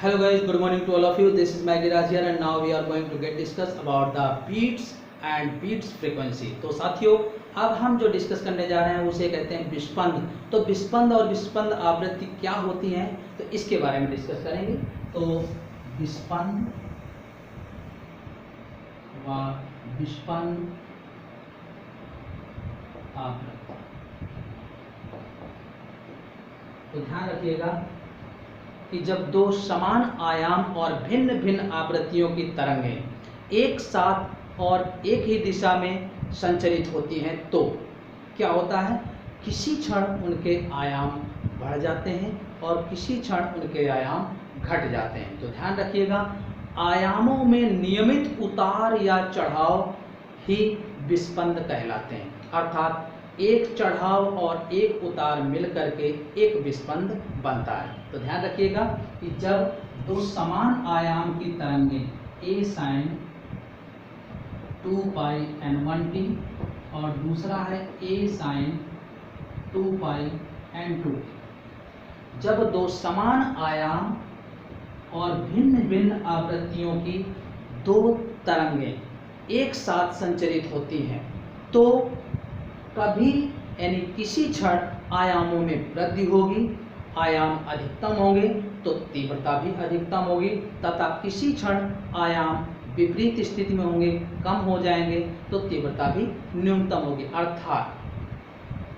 Hello guys, good morning to all of you. This is Maggie Raj here and now we are going to get discuss about the beats and beats frequency. तो साथियों, अब हम जो discuss करने जा रहे हैं उसे कहते हैं विस्पंद। तो विस्पंद और विस्पंद आवृत्ति क्या होती हैं, तो इसके बारे में डिस्कस करेंगे। तो विस्पंद व विस्पंद आवृत्ति, तो ध्यान रखिएगा कि जब दो समान आयाम और भिन्न भिन्न आवृत्तियों की तरंगें एक साथ और एक ही दिशा में संचरित होती हैं तो क्या होता है, किसी क्षण उनके आयाम बढ़ जाते हैं और किसी क्षण उनके आयाम घट जाते हैं। तो ध्यान रखिएगा, आयामों में नियमित उतार या चढ़ाव ही विस्पंद कहलाते हैं। अर्थात एक चढ़ाव और एक उतार मिल करके एक विस्पंद बनता है। तो ध्यान रखिएगा कि जब दो समान आयाम की तरंगें a sin 2 पाई n1t और दूसरा है a sin 2 पाई n2, जब दो समान आयाम और भिन्न भिन्न आवृत्तियों की दो तरंगें एक साथ संचरित होती हैं तो कभी यानी किसी क्षण आयामों में वृद्धि होगी, आयाम अधिकतम होंगे तो तीव्रता भी अधिकतम होगी, तथा किसी क्षण आयाम विपरीत स्थिति में होंगे, कम हो जाएंगे तो तीव्रता भी न्यूनतम होगी। अर्थात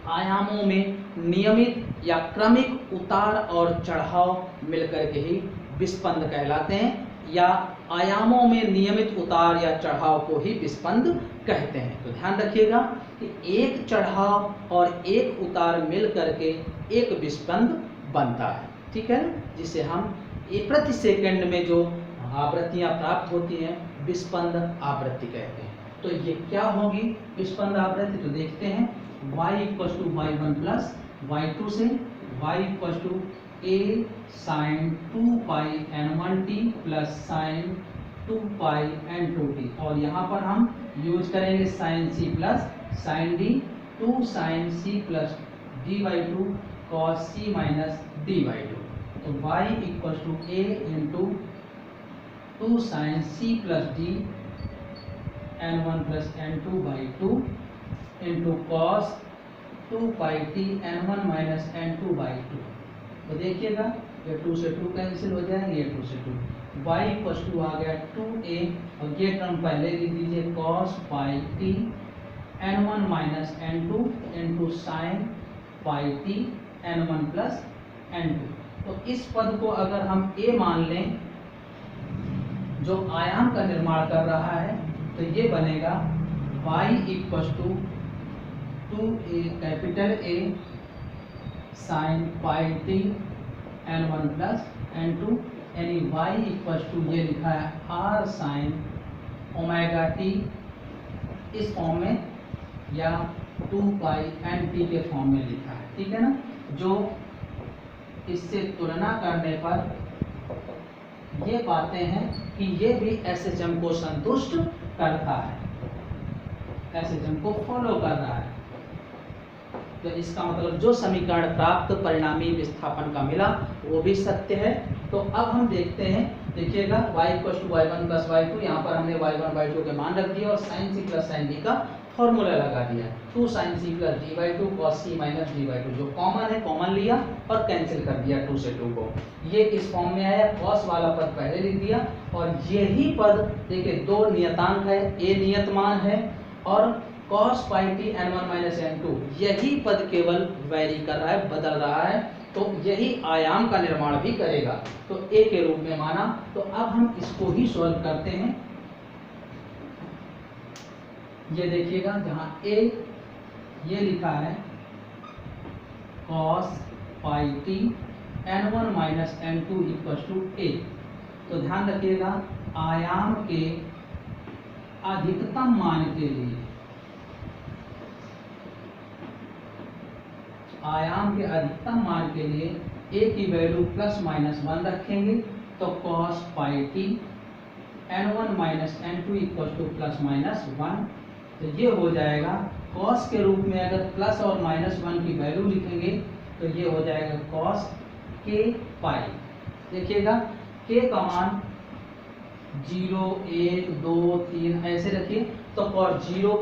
आयामों में नियमित या क्रमिक उतार और चढ़ाव मिलकर के ही विस्पंद कहलाते हैं, या आयामों में नियमित उतार या चढ़ाव को ही विस्पंद कहते हैं। तो ध्यान रखिएगा कि एक चढ़ाव और एक उतार मिल करके एक विस्पंद बनता है, ठीक है, जिसे हम प्रति सेकंड में जो आवृत्तियां प्राप्त होती हैं विस्पंद आवृत्ति कहते हैं। तो ये क्या होगी विस्पंद आवृत्ति, तो देखते हैं y = y1 प्लस y2 से y = a sin 2 pi n1t plus sin 2 pi n2t, और यहाँ पर हम यूज करेंगे sin c plus sin d, 2 sin c plus d/2 cos c minus d/2। तो y = a into 2 sin c plus d n1 plus n2/2 into cos 2 pi t n1 minus n2/2। तो देखिएगा ये 2 से 2 cancel हो जाएंगे, ये 2 से 2, y = आ गया 2a और ये टर्म पहले लिख दीजिए cos पाई t n1 minus n2 into sine pi t n1 plus n2। तो इस पद को अगर हम a मान लें जो आयाम का निर्माण कर रहा है तो ये बनेगा y = 2a capital A sine pi t n1 plus n2, यानी y = ये लिखा है r साइन ओमेगा t इस फॉर्म में या 2 पाई nt के फॉर्म में लिखा है, ठीक है ना। जो इससे तुलना करने पर ये पाते हैं कि ये भी SHM को संतुष्ट करता है, SHM को फॉलो कर रहा है। तो इसका मतलब जो समीकरण प्राप्त परिणामी विस्थापन का मिला वो भी सत्य है। तो अब हम देखते हैं, देखिएगा y = y1 प्लस y2, यहाँ पर हमने y1/2 के मान रख दिए और sin c plus sin d का फॉर्मूला लगा दिया, 2 sin c plus d/2 cos c minus d/2, जो कॉमन है कॉमन लिया और कैंसिल कर दिया 2 से 2 को, ये इस फॉर्म में आया। cos वाला पद पहले लिख दिया और यही पद देखिए दो नियतांक है, a नियत मान है और cos पाई t n1 माइनस n2, यही पद केवल वैरी कर रहा है, बदल रहा है, तो यही आयाम का निर्माण भी करेगा, तो a के रूप में माना। तो अब हम इसको ही सॉल्व करते हैं। ये देखिएगा जहाँ a ये लिखा है cos pi t n1 minus n2 = a, तो ध्यान रखिएगा आयाम के अधिकतम मान के लिए, आयाम के अधिकतम मान के लिए a की वैल्यू ±1 रखेंगे तो cos पाई t n1 माइनस n2 = ±1, तो ये हो जाएगा cos के रूप में अगर प्लस और -1 की वैल्यू लिखेंगे तो ये हो जाएगा cos k पाई। देखिएगा k के का मान 0 1 2 3 ऐसे रखिए। तो cos 0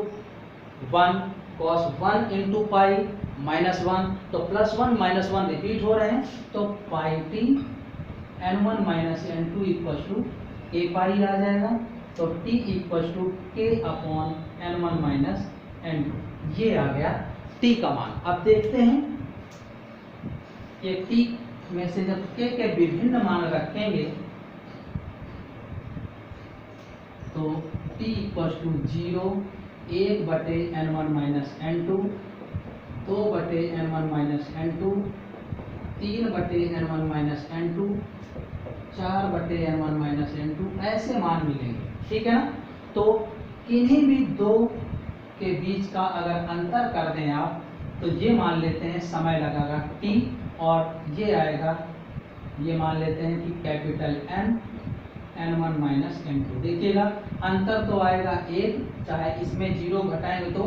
1 cos 1 इंटू पाई -1, तो +1 -1 रिपीट हो रहे हैं, तो pi T n1 minus n2 equal to k pi आ जाएगा। तो t equal to k upon n1 minus n2, ये आ गया t का मान। अब देखते हैं कि t में से जब k के विभिन्न मान रखेंगे तो t equal to 0 1/n1 minus n2, 2/n1 minus n2, 3/n1 minus n2, 4/n1 minus n2, ऐसे मान मिलेंगे, ठीक है ना। तो किन्हीं भी दो के बीच का अगर अंतर कर दें आप, तो ये मान लेते हैं समय लगेगा t, और ये आएगा, ये मान लेते हैं कि capital N n1 minus n2। देखिएगा अंतर तो आएगा 1, चाहे इसमें 0 घटाएंगे तो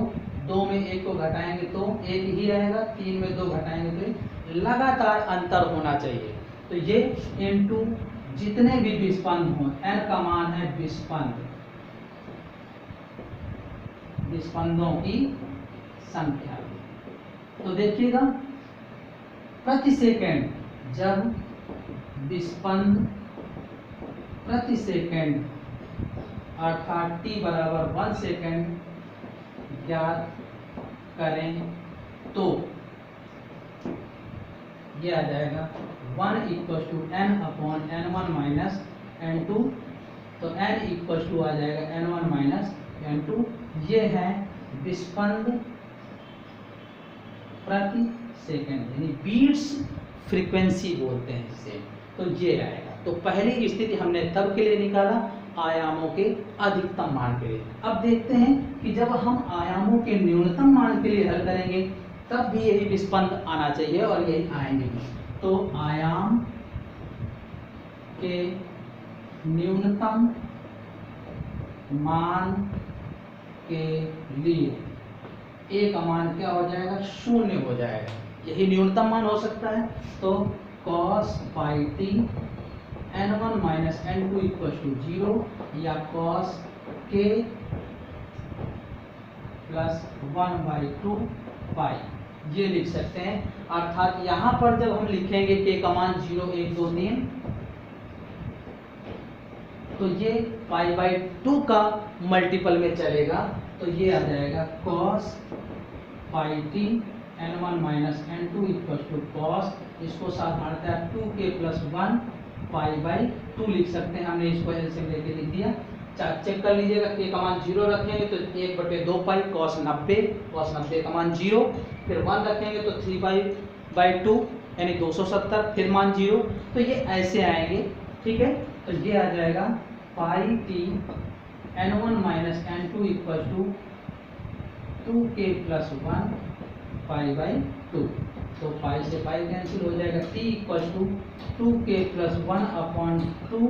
2 में 1 को घटाएंगे तो 1 ही रहेगा, 3 में 2 घटाएंगे तो लगातार अंतर होना चाहिए। तो ये इनटू जितने भी विस्पंद हों, n का मान है विस्पंदों की संख्या। तो देखिएगा प्रति सेकंड जब विस्पंद प्रति सेकंड अर्थात t बराबर 1 सेकंड ज्ञात करें तो ये आ जाएगा 1 equal to n upon n1 minus n2, तो n इक्वल टू आ जाएगा n1 माइनस n2। ये है विस्पंद प्रति सेकंड, यानी बीट्स फ्रीक्वेंसी बोलते हैं इसे, तो ये आएगा। तो पहली स्थिति हमने तब के लिए निकाला आयामों के अधिकतम मान के लिए। अब देखते हैं कि जब हम आयामों के न्यूनतम मान के लिए हल करेंगे तब भी यही विस्पंद आना चाहिए और यही आएंगे। तो आयाम के न्यूनतम मान के लिए a का मान क्या हो जाएगा, 0 हो जाएगा, यही न्यूनतम मान हो सकता है। तो cos pi T n1 minus n2 equal to 0 या cos k प्लस 1/2 पाई, ये लिख सकते हैं। अर्थात यहाँ पर जब हम लिखेंगे k का मान 0 1 2 3, तो ये पाई/2 का मल्टीपल में चलेगा, तो ये आ जाएगा cos pi T n1 minus n2 equal to cos, इसको साधारणतः 2k प्लस 1 पाई/2 लिख सकते हैं। हमने इसको एलसीएम लेके लिख दिया। चेक कर लीजिएगा, k का मान 0 रखेंगे तो 1/2 पाई cos 90 का मान 0, फिर 1 रखेंगे तो 3 पाई/2 यानी 270, फिर मान 0, तो ये ऐसे आएंगे, ठीक है। तो ये आ जाएगा pi T n1 minus n2 equal to 2k plus 1 पाई/2, तो पाई से पाई कैंसिल हो जाएगा, t equal to 2k plus 1 upon 2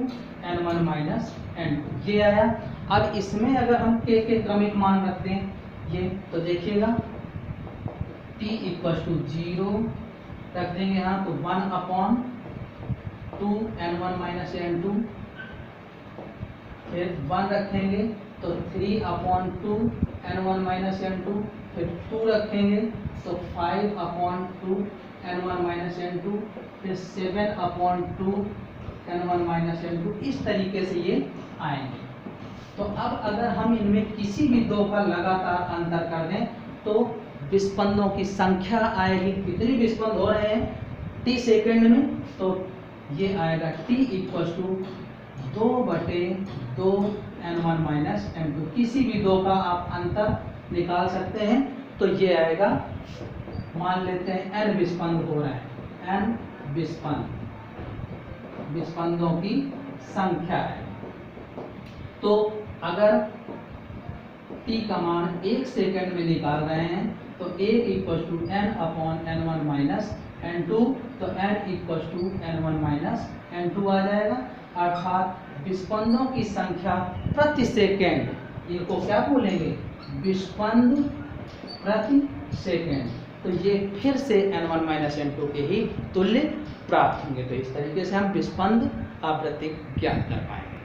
n1 minus n2, ये आया। अब इसमें अगर हम k के क्रमिक मान रखते हैं ये, तो देखिएगा t इक्वल टू 0 रख देंगे यहाँ, तो 1 अपॉन 2 n1 माइनस n2, फिर 1 रखेंगे तो 3 अपॉन 2 n1 माइनस n2, फिर 2 रखेंगे तो 5 अपॉन 2 n1 माइनस n2, फिर 7 अपॉन 2 n1 माइनस n2, इस तरीके से ये आएंगे। तो अब अगर हम इनमें किसी भी दो का लगातार अंतर कर दें तो विस्पंदों की संख्या आएगी, कितनी विस्पंद हो रहे हैं t सेकंड में, तो ये आएगा t equal to 2/2 n1 minus n2। किसी भी दो का आप अंतर निकाल सकते हैं, तो ये आएगा, मान लेते हैं n विस्पंद हो रहा है, n विस्पंदों की संख्या है। तो अगर t का मान 1 सेकंड में निकाल रहे हैं तो 1 equal to n upon n1 minus n2, तो n equal to n1 minus n2 आ जाएगा। अर्थात विस्पंदों की संख्या प्रति सेकंड, इनको क्या बोलेंगे, विस्पंद प्रति सेकंड, तो ये फिर से n1 माइनस n2 के ही तुल्य प्राप्त होंगे। तो इस तरीके से हम विस्पंद आवृत्ति ज्ञात कर पाएंगे।